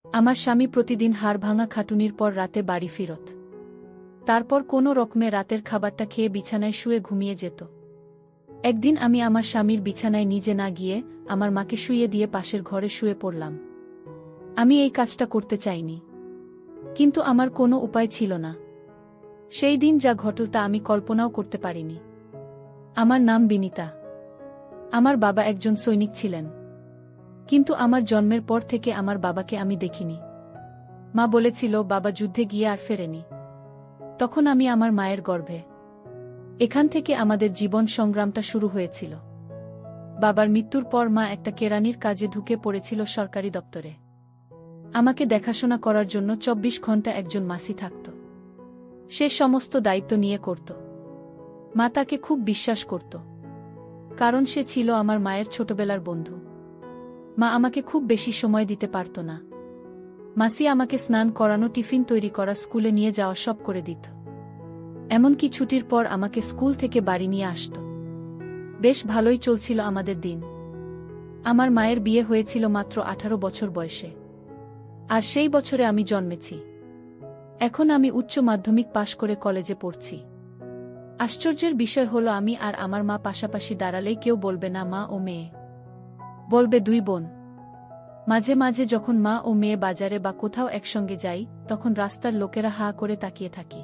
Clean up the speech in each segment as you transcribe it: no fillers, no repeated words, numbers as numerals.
আমার স্বামী প্রতিদিন হাড়ভাঙা খাটুনির পর রাতে বাড়ি ফিরত। তারপর কোনো রকমে রাতের খাবারটা খেয়ে বিছানায় শুয়ে ঘুমিয়ে যেত। একদিন আমি আমার স্বামীর বিছানায় নিজে না গিয়ে আমার মাকে শুইয়ে দিয়ে পাশের ঘরে শুয়ে পড়লাম। আমি এই কাজটা করতে চাইনি, কিন্তু আমার কোনো উপায় ছিল না। সেই দিন যা ঘটল তা আমি কল্পনাও করতে পারিনি। আমার নাম বিনিতা। আমার বাবা একজন সৈনিক ছিলেন, কিন্তু আমার জন্মের পর থেকে আমার বাবাকে আমি দেখিনি। মা বলেছিল বাবা যুদ্ধে গিয়ে আর ফেরেনি। তখন আমি আমার মায়ের গর্ভে। এখান থেকে আমাদের জীবন সংগ্রামটা শুরু হয়েছিল। বাবার মৃত্যুর পর মা একটা কেরানির কাজে ঢুকে পড়েছিল সরকারি দপ্তরে। আমাকে দেখাশোনা করার জন্য ২৪ ঘন্টা একজন মাসি থাকত। সে সমস্ত দায়িত্ব নিয়ে করত। মা তাকে খুব বিশ্বাস করত, কারণ সে ছিল আমার মায়ের ছোটবেলার বন্ধু। মা আমাকে খুব বেশি সময় দিতে পারত না। মাসি আমাকে স্নান করানো, টিফিন তৈরি করা, স্কুলে নিয়ে যাওয়া সব করে দিত। এমনকি ছুটির পর আমাকে স্কুল থেকে বাড়ি নিয়ে আসত। বেশ ভালোই চলছিল আমাদের দিন। আমার মায়ের বিয়ে হয়েছিল মাত্র ১৮ বছর বয়সে, আর সেই বছরে আমি জন্মেছি। এখন আমি উচ্চ মাধ্যমিক পাশ করে কলেজে পড়ছি। আশ্চর্যের বিষয় হলো আমি আর আমার মা পাশাপাশি দাঁড়ালেই কেউ বলবে না মা ও মেয়ে, বলবে দুই বোন। মাঝে মাঝে যখন মা ও মেয়ে বাজারে বা কোথাও একসঙ্গে যাই, তখন রাস্তার লোকেরা হা করে তাকিয়ে থাকি।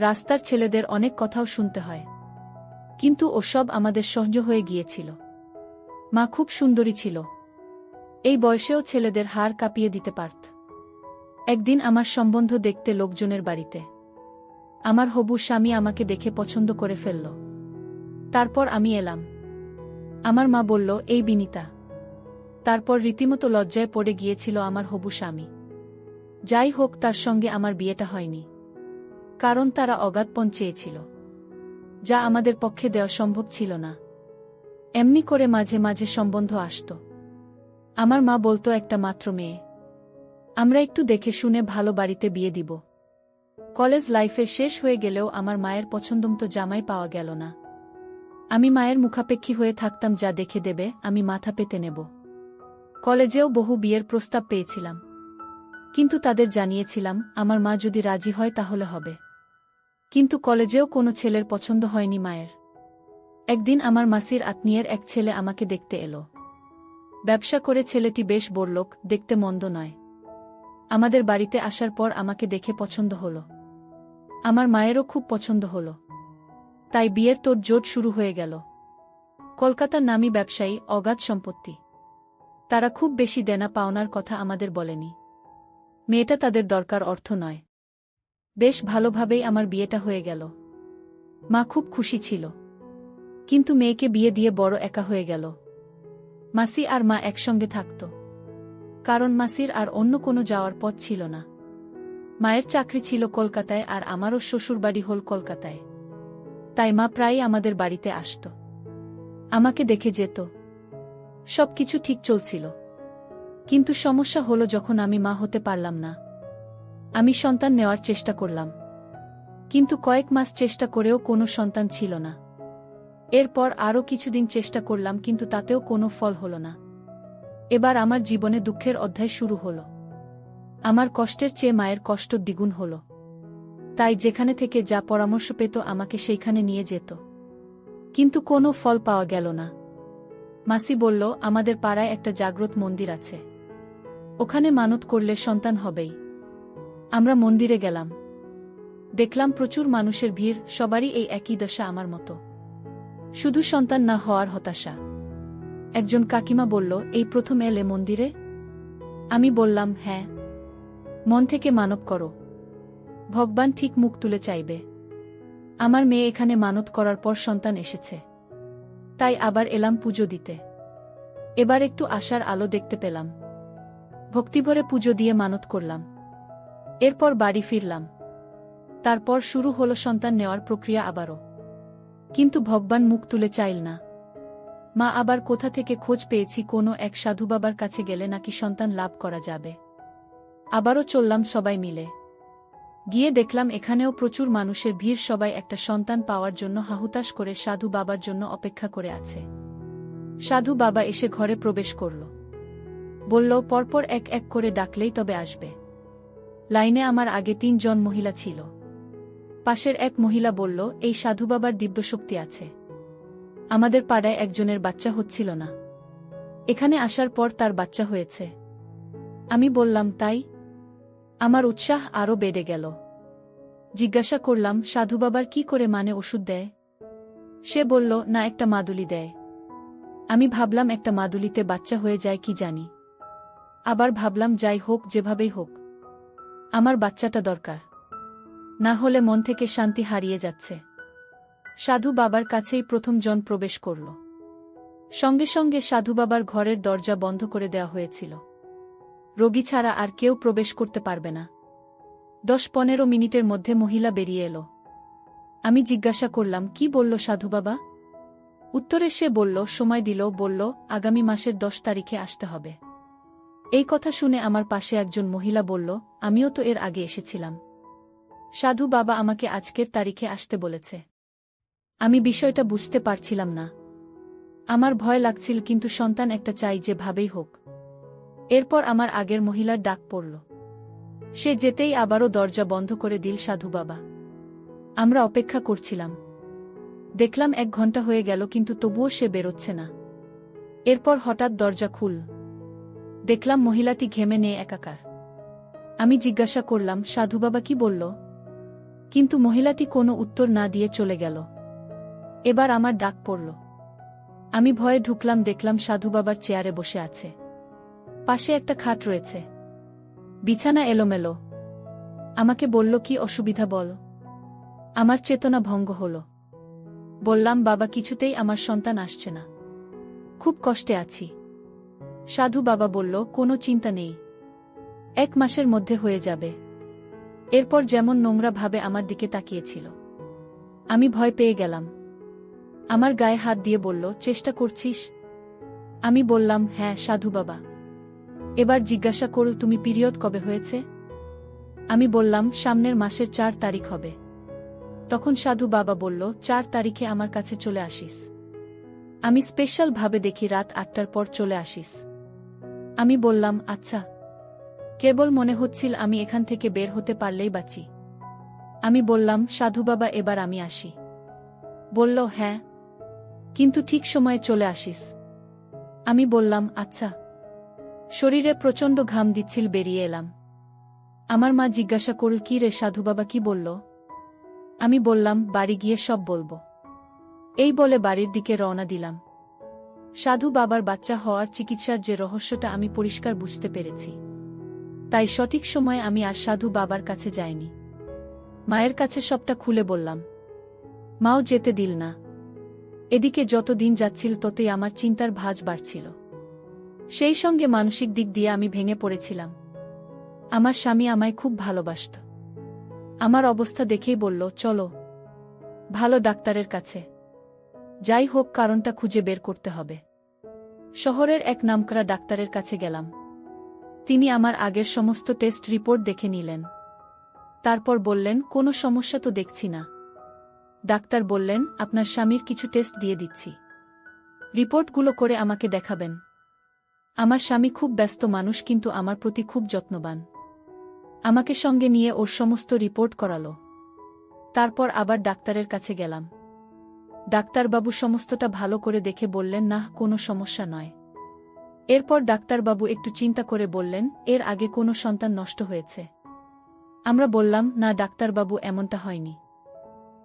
রাস্তার ছেলেদের অনেক কথাও শুনতে হয়, কিন্তু ওসব আমাদের সহ্য হয়ে গিয়েছিল। মা খুব সুন্দরী ছিল। এই বয়সেও ছেলেদের হাড় কাঁপিয়ে দিতে পারত। একদিন আমার সম্বন্ধ দেখতে লোকজনের বাড়িতে। আমার হবু স্বামী আমাকে দেখে পছন্দ করে ফেলল। তারপর আমি এলাম। আমার মা বলল, এই বিনিতা। তারপর রীতিমতো লজ্জায় পড়ে গিয়েছিল আমার হবু স্বামী। যাই হোক, তার সঙ্গে আমার বিয়েটা হয়নি, কারণ তারা অগাধপণ চেয়েছিল, যা আমাদের পক্ষে দেওয়া সম্ভব ছিল না। এমনি করে মাঝে মাঝে সম্বন্ধ আসত। আমার মা বলতো একটা মাত্র মেয়ে, আমরা একটু দেখে শুনে ভালো বাড়িতে বিয়ে দিব। কলেজ লাইফে শেষ হয়ে গেলেও আমার মায়ের পছন্দমতো জামাই পাওয়া গেল না। আমি মায়ের মুখাপেক্ষী হয়ে থাকতাম, যা দেখে দেবে আমি মাথা পেতে নেব। কলেজেও বহু বিয়ের প্রস্তাব পেয়েছিলাম, কিন্তু তাদের জানিয়েছিলাম আমার মা যদি রাজি হয় তাহলে হবে। কিন্তু কলেজেও কোনো ছেলের পছন্দ হয়নি মায়ের। একদিন আমার মাসির আত্মীয়ের এক ছেলে আমাকে দেখতে এলো। ব্যবসা করে ছেলেটি বেশ বড়লোক, দেখতে মন্দ নয়। আমাদের বাড়িতে আসার পর আমাকে দেখে পছন্দ হলো। আমার মায়েরও খুব পছন্দ হলো। তাই বিয়ের তোড়জোড় শুরু হয়ে গেল। কলকাতার নামী ব্যবসায়ী, অগাধ সম্পত্তি। তারা খুব বেশি দেনা পাওনার কথা আমাদের বলেনি। মেয়েটা তাদের দরকার অর্থ নয়। বেশ ভালোভাবেই আমার বিয়েটা হয়ে গেল। মা খুব খুশি ছিল, কিন্তু মেয়েকে বিয়ে দিয়ে বড় একা হয়ে গেল। মাসি আর মা একসঙ্গে থাকত, কারণ মাসির আর অন্য কোনো যাওয়ার পথ ছিল না। মায়ের চাকরি ছিল কলকাতায়, আর আমারও শ্বশুরবাড়ি হল কলকাতায়। তাই মা প্রায়ই আমাদের বাড়িতে আসত, আমাকে দেখে যেত। সবকিছু ঠিক চলছিল, কিন্তু সমস্যা হলো যখন আমি মা হতে পারলাম না। আমি সন্তান নেওয়ার চেষ্টা করলাম, কিন্তু কয়েক মাস চেষ্টা করেও কোনো সন্তান ছিল না। এরপর আরও কিছুদিন চেষ্টা করলাম, কিন্তু তাতেও কোনো ফল হলো না। এবার আমার জীবনে দুঃখের অধ্যায় শুরু হলো। আমার কষ্টের চেয়ে মায়ের কষ্ট দ্বিগুণ হলো। তাই যেখানে থেকে যা পরামর্শ পেত আমাকে সেইখানে নিয়ে যেত, কিন্তু কোনো ফল পাওয়া গেল না। মাসি বলল, আমাদের পাড়ায় একটা জাগ্রত মন্দির আছে, ওখানে মানত করলে সন্তান হবেই। আমরা মন্দিরে গেলাম। দেখলাম প্রচুর মানুষের ভিড়, সবারই এই একই দশা আমার মতো, শুধু সন্তান না হওয়ার হতাশা। একজন কাকিমা বলল, এই প্রথম এলে মন্দিরে? আমি বললাম, হ্যাঁ। মন থেকে মানত করো, ভগবান ঠিক মুখ তুলে চাইবে। আমার মেয়ে এখানে মানত করার পর সন্তান এসেছে, তাই আবার এলাম পুজো দিতে। এবার একটু আশার আলো দেখতে পেলাম। ভক্তিভরে পুজো দিয়ে মানত করলাম। এরপর বাড়ি ফিরলাম। তারপর শুরু হলো সন্তান নেওয়ার প্রক্রিয়া আবারও, কিন্তু ভগবান মুখ তুলে চাইল না। মা আবার কোথা থেকে খোঁজ পেয়েছি কোনো এক সাধু বাবার কাছে গেলে নাকি সন্তান লাভ করা যাবে। আবারও চললাম সবাই মিলে। গিয়ে দেখলাম এখানেও প্রচুর মানুষের ভিড়, সবাই একটা সন্তান পাওয়ার জন্য হাহুতাশ করে সাধু বাবার জন্য অপেক্ষা করে আছে। সাধু বাবা এসে ঘরে প্রবেশ করল। বলল, পরপর এক এক করে ডাকলেই তবে আসবে। লাইনে আমার আগে ৩ জন মহিলা ছিল। পাশের এক মহিলা বলল, এই সাধু বাবার দিব্যশক্তি আছে। আমাদের পাড়ায় একজনের বাচ্চা হচ্ছিল না, এখানে আসার পর তার বাচ্চা হয়েছে। আমি বললাম, তাই? আমার উৎসাহ আরও বেড়ে গেল। জিজ্ঞাসা করলাম, সাধু বাবার কি করে মানে ওষুধ দেয়? সে বলল, না, একটা মাদুলি দেয়। আমি ভাবলাম একটা মাদুলিতে বাচ্চা হয়ে যায় কি জানি। আবার ভাবলাম, যাই হোক, যেভাবেই হোক, আমার বাচ্চাটা দরকার, না হলে মন থেকে শান্তি হারিয়ে যাচ্ছে। সাধু বাবার কাছেই প্রথম জন প্রবেশ করল। সঙ্গে সঙ্গে সাধু বাবার ঘরের দরজা বন্ধ করে দেওয়া হয়েছিল। রোগী ছাড়া আর কেউ প্রবেশ করতে পারবে না। ১০-১৫ মিনিটের মধ্যে মহিলা বেরিয়ে এলো। আমি জিজ্ঞাসা করলাম, কি বলল সাধু বাবা? উত্তরে সে বলল, সময় দিল, বলল আগামী মাসের ১০ তারিখে আসতে হবে। এই কথা শুনে আমার পাশে একজন মহিলা বলল, আমিও তো এর আগে এসেছিলাম। সাধু বাবা আমাকে আজকের তারিখে আসতে বলেছে। আমি বিষয়টা বুঝতে পারছিলাম না। আমার ভয় লাগছিল, কিন্তু সন্তান একটা চাই, যেভাবেই হোক। এরপর আমার আগের মহিলার ডাক পড়ল। সে যেতেই আবারও দরজা বন্ধ করে দিল সাধু বাবা। আমরা অপেক্ষা করছিলাম। দেখলাম ১ ঘন্টা হয়ে গেল, কিন্তু তবুও সে বেরোচ্ছে না। এরপর হঠাৎ দরজা খুল। দেখলাম মহিলাটি ঘেমে নিয়ে একাকার। আমি জিজ্ঞাসা করলাম, সাধু বাবা কি বলল? কিন্তু মহিলাটি কোনো উত্তর না দিয়ে চলে গেল। এবার আমার ডাক পড়ল। আমি ভয়ে ঢুকলাম, দেখলাম সাধু বাবার চেয়ারে বসে আছে। পাশে একটা খাট রয়েছে, বিছানা এলোমেলো। আমাকে বলল, কি অসুবিধা বল। আমার চেতনা ভঙ্গ হল। বললাম, বাবা, কিছুতেই আমার সন্তান আসছে না, খুব কষ্টে আছি। সাধু বাবা বলল, কোনো চিন্তা নেই, ১ মাসের মধ্যে হয়ে যাবে। এরপর যেমন নোংরা ভাবে আমার দিকে তাকিয়েছিল, আমি ভয় পেয়ে গেলাম। আমার গায়ে হাত দিয়ে বলল, চেষ্টা করছিস? আমি বললাম, হ্যাঁ সাধু বাবা। এবার জিজ্ঞাসা করল, তুমি পিরিয়ড কবে হয়েছে? আমি বললাম, সামনের মাসের ৪ তারিখ হবে। তখন সাধু বাবা বলল, ৪ তারিখে আমার কাছে চলে আসিস। আমি স্পেশাল ভাবে দেখি রাত ৮টার পর চলে আসিস। আমি বললাম, আচ্ছা। কেবল মনে হচ্ছিল আমি এখান থেকে বের হতে পারলেই বাঁচি। আমি বললাম, সাধু বাবা, এবার আমি আসি? বলল, হ্যাঁ, কিন্তু ঠিক সময়ে চলে আসিস। আমি বললাম, আচ্ছা। শরীরে প্রচণ্ড ঘাম দিচ্ছিল, বেরিয়ে এলাম। আমার মা জিজ্ঞাসা করল, কি রে, সাধু বাবা কি বলল? আমি বললাম, বাড়ি গিয়ে সব বলবো। এই বলে বাড়ির দিকে রওনা দিলাম। সাধু বাবার বাচ্চা হওয়ার চিকিৎসার যে রহস্যটা আমি পরিষ্কার বুঝতে পেরেছি, তাই সঠিক সময়ে আমি আর সাধু বাবার কাছে যাইনি। মায়ের কাছে সবটা খুলে বললাম। মাও যেতে দিল না। এদিকে যত দিন যাচ্ছিল ততই আমার চিন্তার ভাঁজ বাড়ছিল। সেই সঙ্গে মানসিক দিক দিয়ে আমি ভেঙে পড়েছিলাম। আমার স্বামী আমায় খুব ভালোবাসত। আমার অবস্থা দেখেই বলল, চলো, ভালো ডাক্তারের কাছে যাই হোক, কারণটা খুঁজে বের করতে হবে। শহরের এক নামকরা ডাক্তারের কাছে গেলাম। তিনি আমার আগের সমস্ত টেস্ট রিপোর্ট দেখে নিলেন। তারপর বললেন, কোনো সমস্যা তো দেখছি না। ডাক্তার বললেন, আপনার স্বামীর কিছু টেস্ট দিয়ে দিচ্ছি, রিপোর্টগুলো করে আমাকে দেখাবেন। আমার স্বামী খুব ব্যস্ত মানুষ, কিন্তু আমার প্রতি খুব যত্নবান। আমাকে সঙ্গে নিয়ে ওর সমস্ত রিপোর্ট করালো। তারপর আবার ডাক্তারের কাছে গেলাম। ডাক্তারবাবু সমস্তটা ভালো করে দেখে বললেন, না, কোনো সমস্যা নয়। এরপর ডাক্তারবাবু একটু চিন্তা করে বললেন, এর আগে কোনো সন্তান নষ্ট হয়েছে? আমরা বললাম, না ডাক্তারবাবু, এমনটা হয়নি।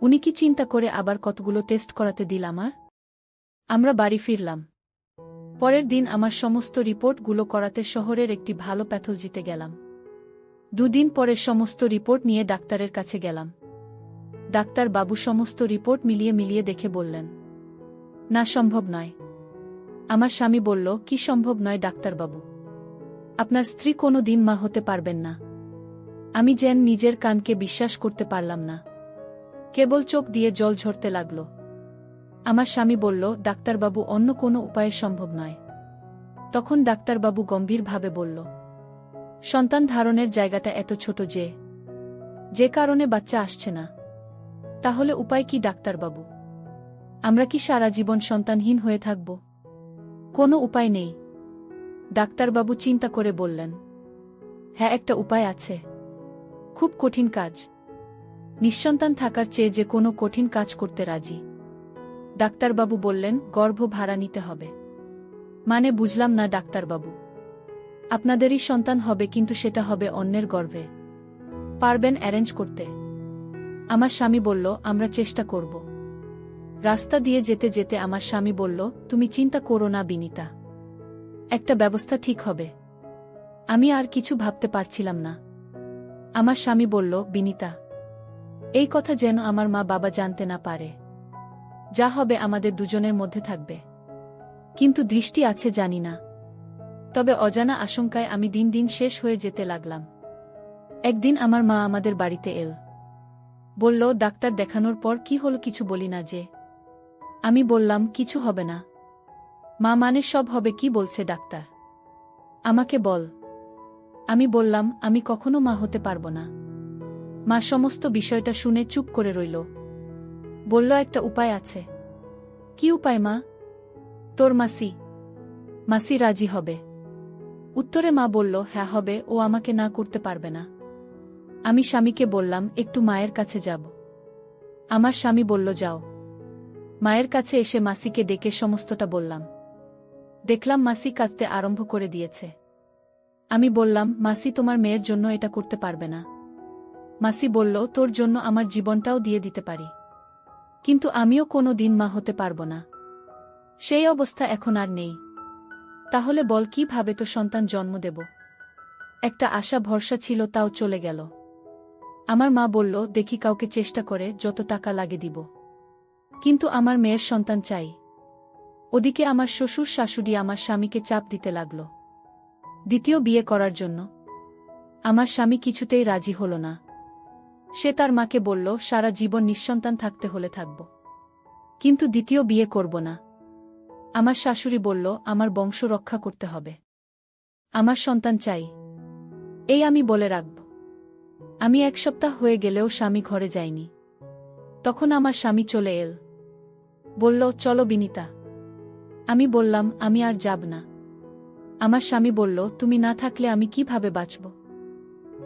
উনি কি চিন্তা করে আবার কতগুলো টেস্ট করাতে দিল আমার? আমরা বাড়ি ফিরলাম। পরের দিন আমার সমস্ত রিপোর্টগুলো করাতে শহরের একটি ভালো প্যাথলজিতে গেলাম। 2 দিন পরে সমস্ত রিপোর্ট নিয়ে ডাক্তারের কাছে গেলাম। ডাক্তারবাবু সমস্ত রিপোর্ট মিলিয়ে দেখে বললেন, না, সম্ভব নয়। আমার স্বামী বলল, কি সম্ভব নয় ডাক্তারবাবু? আপনার স্ত্রী কোনো দিন মা হতে পারবেন না। আমি যেন নিজের কানকে বিশ্বাস করতে পারলাম না। কেবল চোখ দিয়ে জল ঝরতে লাগল। আমার স্বামী বলল, ডাক্তারবাবু, অন্য কোনো উপায়ে সম্ভব নয়। তখন ডাক্তারবাবু গম্ভীরভাবে বলল, সন্তান ধারণের জায়গাটা এত ছোট যে কারণে বাচ্চা আসছে না। তাহলে উপায় কি ডাক্তারবাবু? আমরা কি সারা জীবন সন্তানহীন হয়ে থাকব? কোনো উপায় নেই। ডাক্তারবাবু চিন্তা করে বললেন, হ্যাঁ, একটা উপায় আছে। খুব কঠিন কাজ। নিঃসন্তান থাকার চেয়ে যে কোনো কঠিন কাজ করতে রাজি। ডাক্তারবাবু বললেন, গর্ভ ভাড়া নিতে হবে। মানে বুঝলাম না ডাক্তারবাবু। আপনাদেরই সন্তান হবে, কিন্তু সেটা হবে অন্যের গর্ভে। পারবেন অ্যারেঞ্জ করতে? আমার স্বামী বলল, আমরা চেষ্টা করব। রাস্তা দিয়ে যেতে যেতে আমার স্বামী বলল, তুমি চিন্তা করো না বিনিতা, একটা ব্যবস্থা ঠিক হবে। আমি আর কিছু ভাবতে পারছিলাম না। আমার স্বামী বলল, বিনিতা, এই কথা যেন আমার মা বাবা জানতে না পারে। যা হবে আমাদের দুজনের মধ্যে থাকবে। কিন্তু দৃষ্টি আছে জানি না। তবে অজানা আশঙ্কায় আমি দিন দিন শেষ হয়ে যেতে লাগলাম। একদিন আমার মা আমাদের বাড়িতে এল। বলল, ডাক্তার দেখানোর পর কি হলো কিছু বলি না যে? আমি বললাম, কিছু হবে না। মা, মানে সব হবে? কি বলছে ডাক্তার? আমাকে বল। আমি বললাম, আমি কখনো মা হতে পারবো না। মা সমস্ত বিষয়টা শুনে চুপ করে রইল। বলল, একটা উপায় আছে। কি উপায় মা? তোর মাসি রাজি হবে। উত্তরে মা বলল, হ্যাঁ হবে, ও আমাকে না করতে পারবে না। আমি স্বামীকে বললাম, একটু মায়ের কাছে যাব। আমার স্বামী বলল, যাও। মায়ের কাছে এসে মাসিকে ডেকে সমস্তটা বললাম। দেখলাম মাসি কাঁদতে আরম্ভ করে দিয়েছে। আমি বললাম, মাসি তোমার মেয়ের জন্য এটা করতে পারবে না। মাসি বলল, তোর জন্য আমার জীবনটাও দিয়ে দিতে পারি, কিন্তু আমিও কোনো দিন মা হতে পারব না। সেই অবস্থা এখন আর নেই। তাহলে বল, কিভাবে তো সন্তান জন্ম দেব? একটা আশা ভরসা ছিল, তাও চলে গেল। আমার মা বলল, দেখি কাউকে চেষ্টা করে, যত টাকা লাগে দিব, কিন্তু আমার মেয়ের সন্তান চাই। ওদিকে আমার শ্বশুর শাশুড়ি আমার স্বামীকে চাপ দিতে লাগল দ্বিতীয় বিয়ে করার জন্য। আমার স্বামী কিছুতেই রাজি হল না। সে তার মাকে বলল, সারা জীবন নিঃসন্তান থাকতে হলে থাকব, কিন্তু দ্বিতীয় বিয়ে করব না। আমার শাশুড়ি বলল, আমার বংশ রক্ষা করতে হবে, আমার সন্তান চাই, এই আমি বলে রাখব। আমি 1 সপ্তাহ হয়ে গেলেও স্বামী ঘরে যায়নি। তখন আমার স্বামী চলে এল। বলল, চলো বিনিতা। আমি বললাম, আমি আর যাব না। আমার স্বামী বলল, তুমি না থাকলে আমি কিভাবে বাঁচব?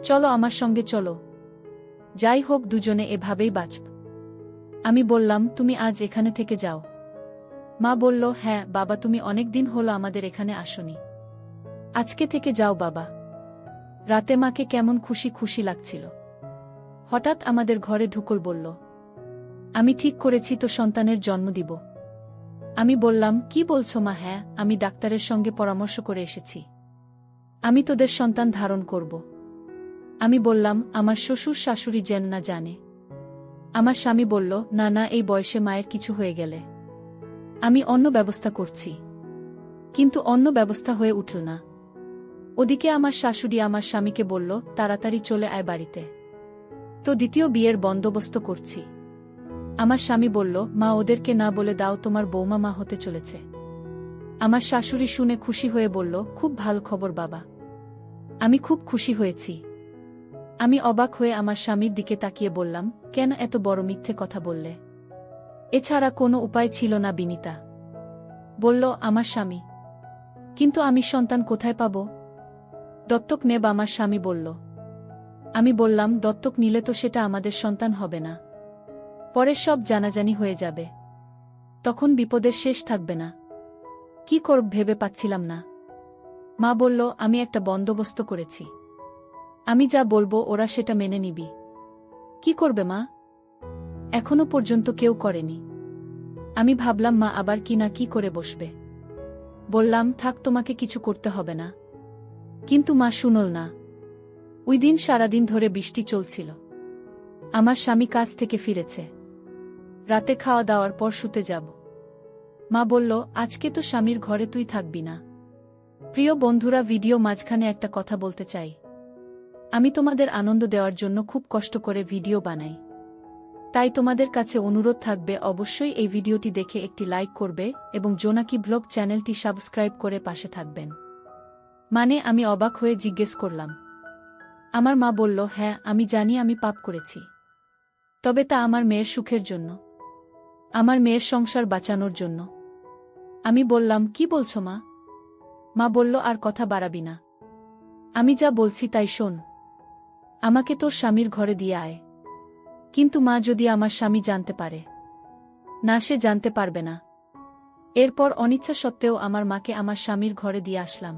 চলো আমার সঙ্গে চলো, যাই হোক দুজনে এভাবেই বাঁচব। আমি বললাম, তুমি আজ এখানে থেকে যাও। মা বলল, হ্যাঁ বাবা, তুমি অনেক দিন হলো আমাদের এখানে আসনি, আজকে থেকে যাও বাবা। রাতে মাকে কেমন খুশি খুশি লাগছিল। হঠাৎ আমাদের ঘরে ঢুকল, বলল, আমি ঠিক করেছি তো সন্তানের জন্ম দিব। আমি বললাম, কি বলছো মা? হ্যাঁ, আমি ডাক্তারের সঙ্গে পরামর্শ করে এসেছি, আমি তোদের সন্তান ধারণ করব। আমি বললাম, আমার শ্বশুর শাশুড়ি যেন না জানে। আমার স্বামী বলল, না না, এই বয়সে মায়ের কিছু হয়ে গেলে আমি অন্য ব্যবস্থা করছি। কিন্তু অন্য ব্যবস্থা হয়ে উঠল না। ওদিকে আমার শাশুড়ি আমার স্বামীকে বলল, তাড়াতাড়ি চলে আয় বাড়িতে, তো দ্বিতীয় বিয়ের বন্দোবস্ত করছি। আমার স্বামী বলল, মা, ওদেরকে না বলে দাও, তোমার বৌমা মা হতে চলেছে। আমার শাশুড়ি শুনে খুশি হয়ে বলল, খুব ভালো খবর বাবা, আমি খুব খুশি হয়েছি। আমি অবাক হয়ে আমার স্বামীর দিকে তাকিয়ে বললাম, কেন এত বড় মিথ্যে কথা বললে? এছাড়া কোনো উপায় ছিল না বিনিতা। বলল আমার স্বামী, কিন্তু আমি সন্তান কোথায় পাব? দত্তক নেব আমার স্বামী বলল। আমি বললাম, দত্তক নিলে তো সেটা আমাদের সন্তান হবে না, পরে সব জানাজানি হয়ে যাবে, তখন বিপদের শেষ থাকবে না। কি করব ভেবে পাচ্ছিলাম না। মা বলল, আমি একটা বন্দোবস্ত করেছি, আমি যা বলবো ওরা সেটা মেনে নিবি। কি করবে মা? এখনো পর্যন্ত কেউ করেনি। আমি ভাবলাম মা আবার কি না কি করে বসবে। বললাম, থাক, তোমাকে কিছু করতে হবে না। কিন্তু মা শুনল না। ওই দিন সারাদিন ধরে বৃষ্টি চলছিল। আমার স্বামী কাজ থেকে ফিরেছে। রাতে খাওয়া দাওয়ার পর শুতে যাব। মা বলল, আজকে তো স্বামীর ঘরে তুই থাকবি না। প্রিয় বন্ধুরা, ভিডিও মাঝখানে একটা কথা বলতে চাই। আমি তোমাদের আনন্দ দেওয়ার জন্য খুব কষ্ট করে ভিডিও বানাই, তাই তোমাদের কাছে অনুরোধ থাকবে অবশ্যই এই ভিডিওটি দেখে একটি লাইক করবে এবং জোনাকি ব্লগ চ্যানেলটি সাবস্ক্রাইব করে পাশে থাকবেন। মানে আমি অবাক হয়ে জিজ্ঞেস করলাম। আমার মা বলল, হ্যাঁ আমি জানি আমি পাপ করেছি, তবে তা আমার মেয়ের সুখের জন্য, আমার মেয়ের সংসার বাঁচানোর জন্য। আমি বললাম, কি বলছো মা? মা বলল, আর কথা বাড়াবি না। আমি যা বলছি তাই শোন। আমাকে তোর স্বামীর ঘরে দিয়ে আয়। কিন্তু মা, যদি আমার স্বামী জানতে পারে? না, সে জানতে পারবে না। এরপর অনিচ্ছা সত্ত্বেও আমার মাকে আমার স্বামীর ঘরে দিয়ে আসলাম।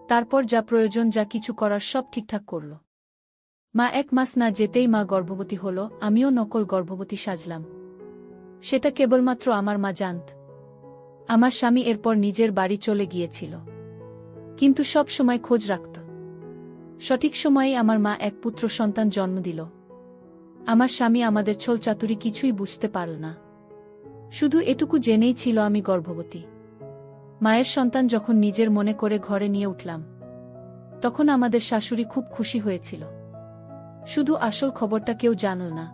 তারপর যা প্রয়োজন, যা কিছু করার সব ঠিকঠাক করল। মা 1 মাস না যেতেই মা গর্ভবতী হল। আমিও নকল গর্ভবতী সাজলাম। সেটা কেবলমাত্র আমার মা জানত। আমার স্বামী এরপর নিজের বাড়ি চলে গিয়েছিল, কিন্তু সব সময় খোঁজ রাখত। সঠিক সময়েই আমার মা এক পুত্র সন্তান জন্ম দিল। আমার স্বামী আমাদের ছল চাতুরি কিছুই বুঝতে পারল না। শুধু এটুকু জেনেই ছিল আমি গর্ভবতী। মায়ের সন্তান যখন নিজের মনে করে ঘরে নিয়ে উঠলাম, তখন আমাদের শাশুড়ি খুব খুশি হয়েছিল। শুধু আসল খবরটা কেউ জানল না।